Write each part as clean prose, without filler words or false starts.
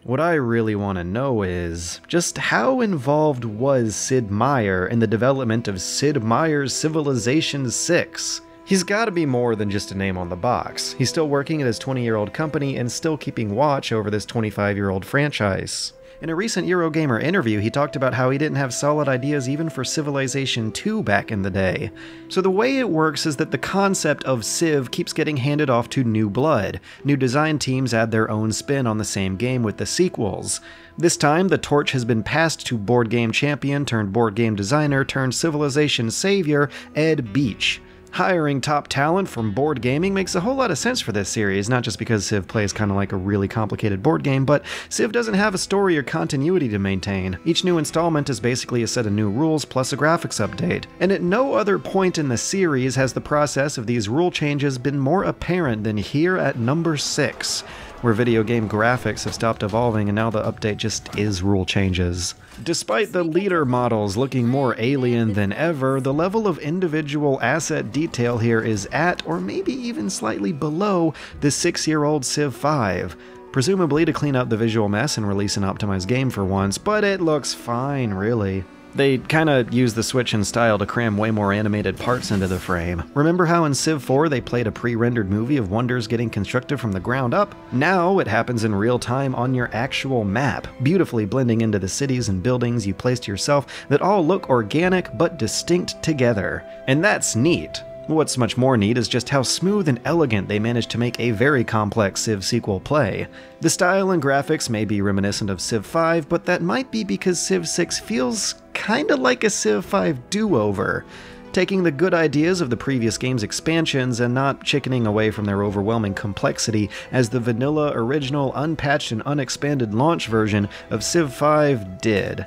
What I really want to know is, just how involved was Sid Meier in the development of Sid Meier's Civilization 6? He's gotta be more than just a name on the box. He's still working at his 20-year-old company and still keeping watch over this 25-year-old franchise. In a recent Eurogamer interview, he talked about how he didn't have solid ideas even for Civilization 2 back in the day. So the way it works is that the concept of Civ keeps getting handed off to new blood. New design teams add their own spin on the same game with the sequels. This time, the torch has been passed to board game champion turned board game designer turned Civilization savior, Ed Beach. Hiring top talent from board gaming makes a whole lot of sense for this series, not just because Civ plays kind of like a really complicated board game, but Civ doesn't have a story or continuity to maintain. Each new installment is basically a set of new rules plus a graphics update, and at no other point in the series has the process of these rule changes been more apparent than here at number 6, where video game graphics have stopped evolving and now the update just is rule changes. Despite the leader models looking more alien than ever, the level of individual asset detail here is at, or maybe even slightly below, the 6-year-old Civ 5. Presumably to clean up the visual mess and release an optimized game for once, but it looks fine, really. They kinda use the switch in style to cram way more animated parts into the frame. Remember how in Civ 4 they played a pre-rendered movie of wonders getting constructed from the ground up? Now it happens in real time on your actual map, beautifully blending into the cities and buildings you placed yourself that all look organic but distinct together. And that's neat. What's much more neat is just how smooth and elegant they managed to make a very complex Civ sequel play. The style and graphics may be reminiscent of Civ 5, but that might be because Civ 6 feels kinda like a Civ 5 do-over, taking the good ideas of the previous game's expansions and not chickening away from their overwhelming complexity as the vanilla, original, unpatched, and unexpanded launch version of Civ 5 did.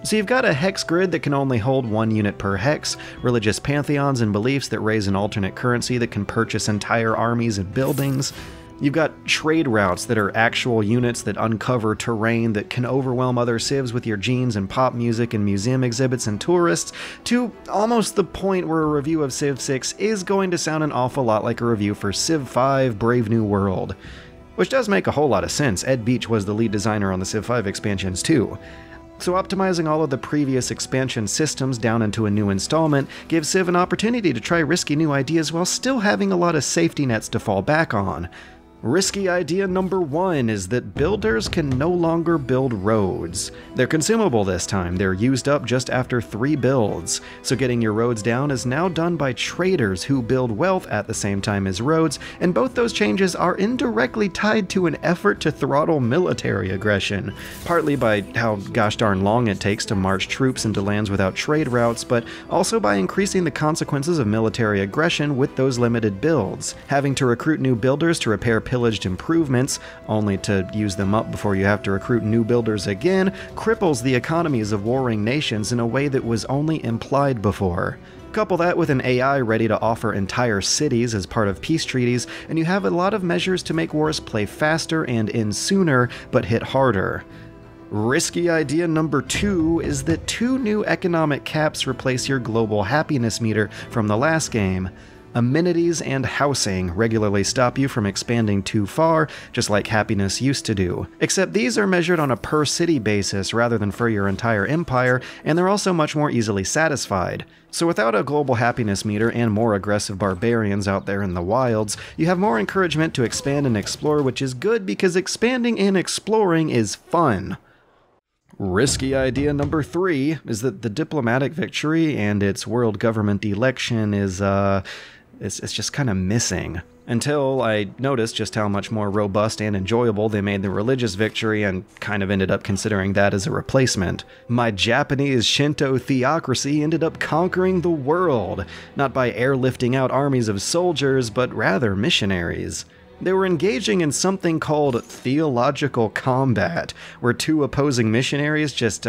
So you've got a hex grid that can only hold 1 unit per hex, religious pantheons and beliefs that raise an alternate currency that can purchase entire armies and buildings. You've got trade routes that are actual units that uncover terrain that can overwhelm other civs with your genes and pop music and museum exhibits and tourists, to almost the point where a review of Civ 6 is going to sound an awful lot like a review for Civ 5 Brave New World. Which does make a whole lot of sense. Ed Beach was the lead designer on the Civ 5 expansions too. So optimizing all of the previous expansion systems down into a new installment gives Civ an opportunity to try risky new ideas while still having a lot of safety nets to fall back on. Risky idea number 1 is that builders can no longer build roads. They're consumable this time, they're used up just after 3 builds, so getting your roads down is now done by traders who build wealth at the same time as roads, and both those changes are indirectly tied to an effort to throttle military aggression, partly by how gosh darn long it takes to march troops into lands without trade routes, but also by increasing the consequences of military aggression with those limited builds, having to recruit new builders to repair pillaged improvements, only to use them up before you have to recruit new builders again, cripples the economies of warring nations in a way that was only implied before. Couple that with an AI ready to offer entire cities as part of peace treaties, and you have a lot of measures to make wars play faster and end sooner, but hit harder. Risky idea number 2 is that 2 new economic caps replace your global happiness meter from the last game. Amenities and housing regularly stop you from expanding too far, just like happiness used to do. Except these are measured on a per-city basis rather than for your entire empire, and they're also much more easily satisfied. So without a global happiness meter and more aggressive barbarians out there in the wilds, you have more encouragement to expand and explore, which is good because expanding and exploring is fun. Risky idea number 3 is that the diplomatic victory and its world government election is, it's just kind of missing. Until I noticed just how much more robust and enjoyable they made the religious victory and kind of ended up considering that as a replacement. My Japanese Shinto theocracy ended up conquering the world, not by airlifting out armies of soldiers, but rather missionaries. They were engaging in something called theological combat, where 2 opposing missionaries just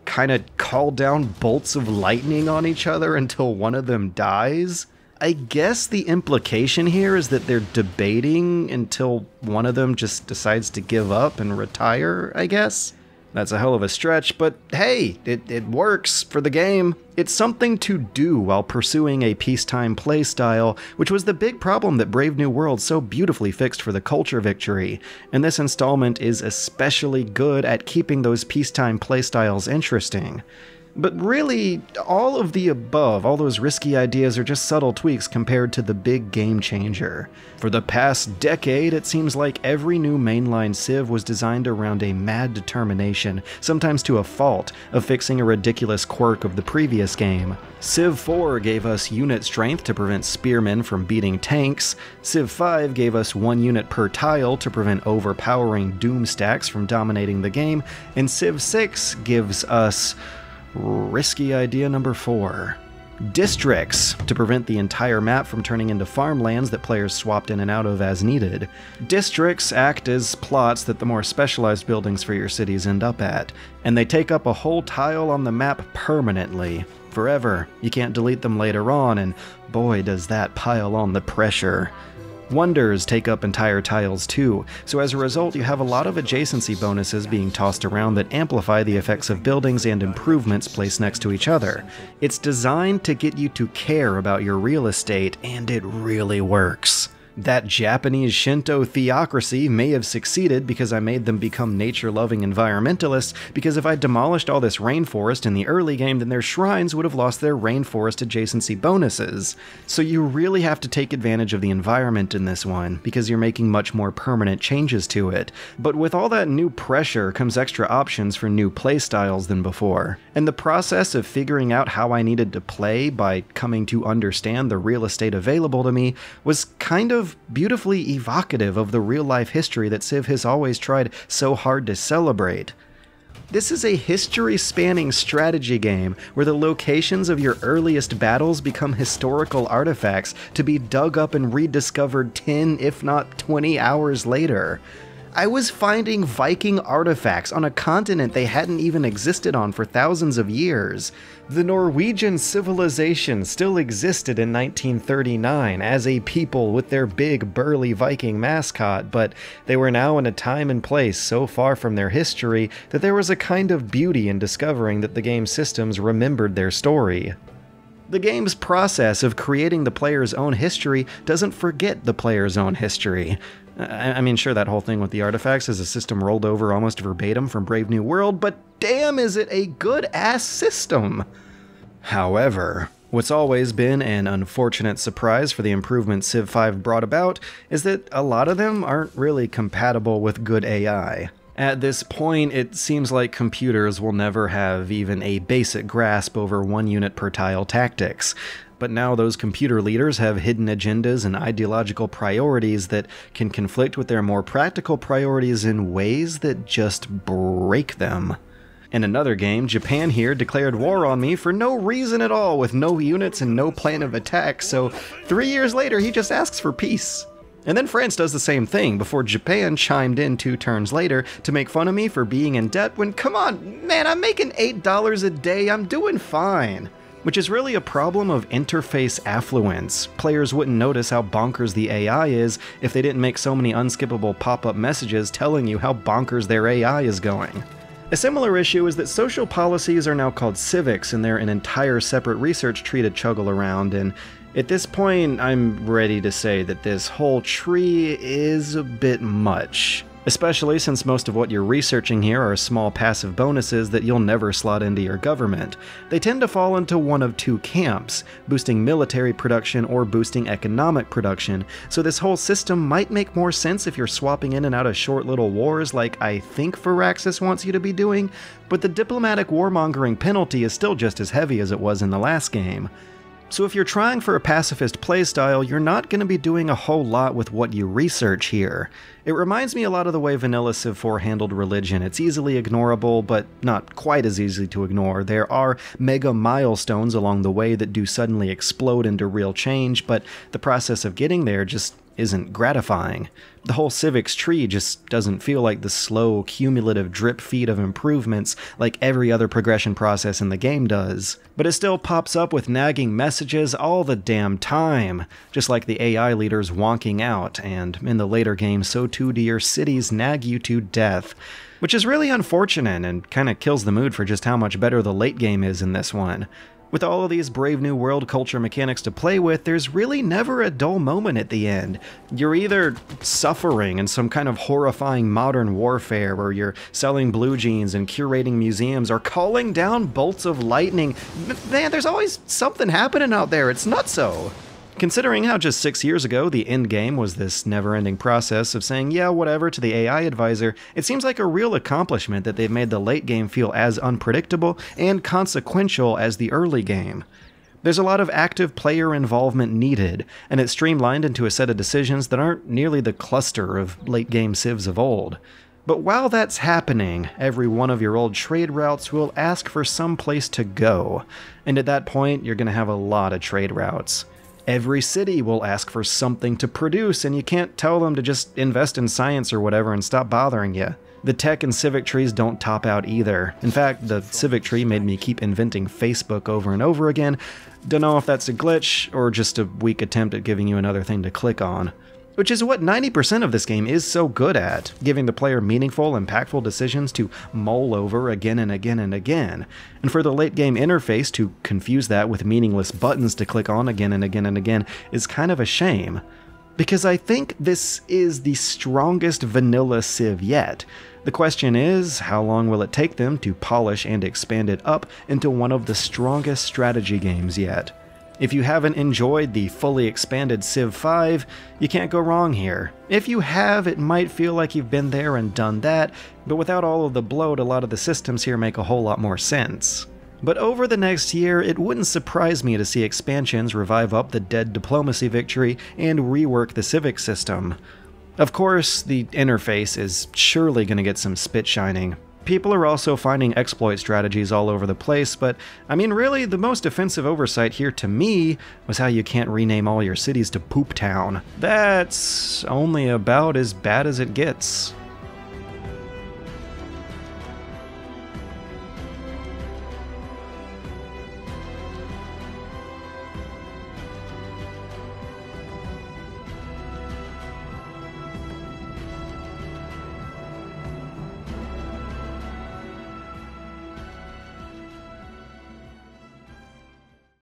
kind of call down bolts of lightning on each other until one of them dies. I guess the implication here is that they're debating until one of them just decides to give up and retire, I guess? That's a hell of a stretch, but hey, it works for the game. It's something to do while pursuing a peacetime playstyle, which was the big problem that Brave New World so beautifully fixed for the culture victory, and this installment is especially good at keeping those peacetime playstyles interesting. But really, all of the above, all those risky ideas are just subtle tweaks compared to the big game changer. For the past decade, it seems like every new mainline Civ was designed around a mad determination, sometimes to a fault, of fixing a ridiculous quirk of the previous game. Civ 4 gave us unit strength to prevent spearmen from beating tanks, Civ 5 gave us 1 unit per tile to prevent overpowering doom stacks from dominating the game, and Civ 6 gives us risky idea number 4. Districts, to prevent the entire map from turning into farmlands that players swapped in and out of as needed. Districts act as plots that the more specialized buildings for your cities end up at, and they take up a whole tile on the map permanently. Forever. You can't delete them later on, and boy does that pile on the pressure. Wonders take up entire tiles too, so as a result you have a lot of adjacency bonuses being tossed around that amplify the effects of buildings and improvements placed next to each other. It's designed to get you to care about your real estate, and it really works. That Japanese Shinto theocracy may have succeeded because I made them become nature-loving environmentalists, because if I demolished all this rainforest in the early game, then their shrines would have lost their rainforest adjacency bonuses. So you really have to take advantage of the environment in this one, because you're making much more permanent changes to it. But with all that new pressure comes extra options for new playstyles than before. And the process of figuring out how I needed to play by coming to understand the real estate available to me was kind of beautifully evocative of the real-life history that Civ has always tried so hard to celebrate. This is a history-spanning strategy game where the locations of your earliest battles become historical artifacts to be dug up and rediscovered 10, if not 20 hours later. I was finding Viking artifacts on a continent they hadn't even existed on for thousands of years. The Norwegian civilization still existed in 1939 as a people with their big burly Viking mascot, but they were now in a time and place so far from their history that there was a kind of beauty in discovering that the game's systems remembered their story. The game's process of creating the player's own history doesn't forget the player's own history. I mean, sure, that whole thing with the artifacts is a system rolled over almost verbatim from Brave New World, but damn is it a good-ass system! However, what's always been an unfortunate surprise for the improvements Civ 5 brought about is that a lot of them aren't really compatible with good AI. At this point, it seems like computers will never have even a basic grasp over 1 unit per tile tactics. But now those computer leaders have hidden agendas and ideological priorities that can conflict with their more practical priorities in ways that just break them. In another game, Japan here declared war on me for no reason at all, with no units and no plan of attack, so 3 years later he just asks for peace. And then France does the same thing before Japan chimed in 2 turns later to make fun of me for being in debt when, come on, man, I'm making $8 a day, I'm doing fine. Which is really a problem of interface affluence. Players wouldn't notice how bonkers the AI is if they didn't make so many unskippable pop-up messages telling you how bonkers their AI is going. A similar issue is that social policies are now called civics, and they're an entire separate research tree to chuggle around, and at this point, I'm ready to say that this whole tree is a bit much. Especially since most of what you're researching here are small passive bonuses that you'll never slot into your government. They tend to fall into one of 2 camps, boosting military production or boosting economic production, so this whole system might make more sense if you're swapping in and out of short little wars like I think Firaxis wants you to be doing, but the diplomatic warmongering penalty is still just as heavy as it was in the last game. So if you're trying for a pacifist playstyle, you're not going to be doing a whole lot with what you research here. It reminds me a lot of the way vanilla Civ 4 handled religion. It's easily ignorable, but not quite as easy to ignore. There are mega milestones along the way that do suddenly explode into real change, but the process of getting there just isn't gratifying. The whole civics tree just doesn't feel like the slow, cumulative drip feed of improvements like every other progression process in the game does. But it still pops up with nagging messages all the damn time, just like the AI leaders wonking out, and in the later games so too do your cities nag you to death. which is really unfortunate and kinda kills the mood for just how much better the late game is in this one. With all of these Brave New World culture mechanics to play with, there's really never a dull moment at the end. You're either suffering in some kind of horrifying modern warfare where you're selling blue jeans and curating museums or calling down bolts of lightning. Man, there's always something happening out there, it's nutso. Considering how just 6 years ago the end game was this never-ending process of saying yeah whatever to the AI advisor, it seems like a real accomplishment that they've made the late game feel as unpredictable and consequential as the early game. There's a lot of active player involvement needed, and it's streamlined into a set of decisions that aren't nearly the cluster of late game civs of old. But while that's happening, every one of your old trade routes will ask for some place to go, and at that point you're going to have a lot of trade routes. Every city will ask for something to produce, and you can't tell them to just invest in science or whatever and stop bothering you. The tech and civic trees don't top out either. In fact, the civic tree made me keep inventing Facebook over and over again. Don't know if that's a glitch or just a weak attempt at giving you another thing to click on. Which is what 90% of this game is so good at, giving the player meaningful, impactful decisions to mull over again and again and again. And for the late game interface to confuse that with meaningless buttons to click on again and again and again is kind of a shame. Because I think this is the strongest vanilla Civ yet. The question is, how long will it take them to polish and expand it up into one of the strongest strategy games yet? If you haven't enjoyed the fully expanded Civ 5, you can't go wrong here. If you have, it might feel like you've been there and done that, but without all of the bloat, a lot of the systems here make a whole lot more sense. But over the next year, it wouldn't surprise me to see expansions revive up the dead diplomacy victory and rework the civic system. Of course, the interface is surely going to get some spit shining. People are also finding exploit strategies all over the place, but I mean really the most offensive oversight here to me was how you can't rename all your cities to Poop Town. That's only about as bad as it gets.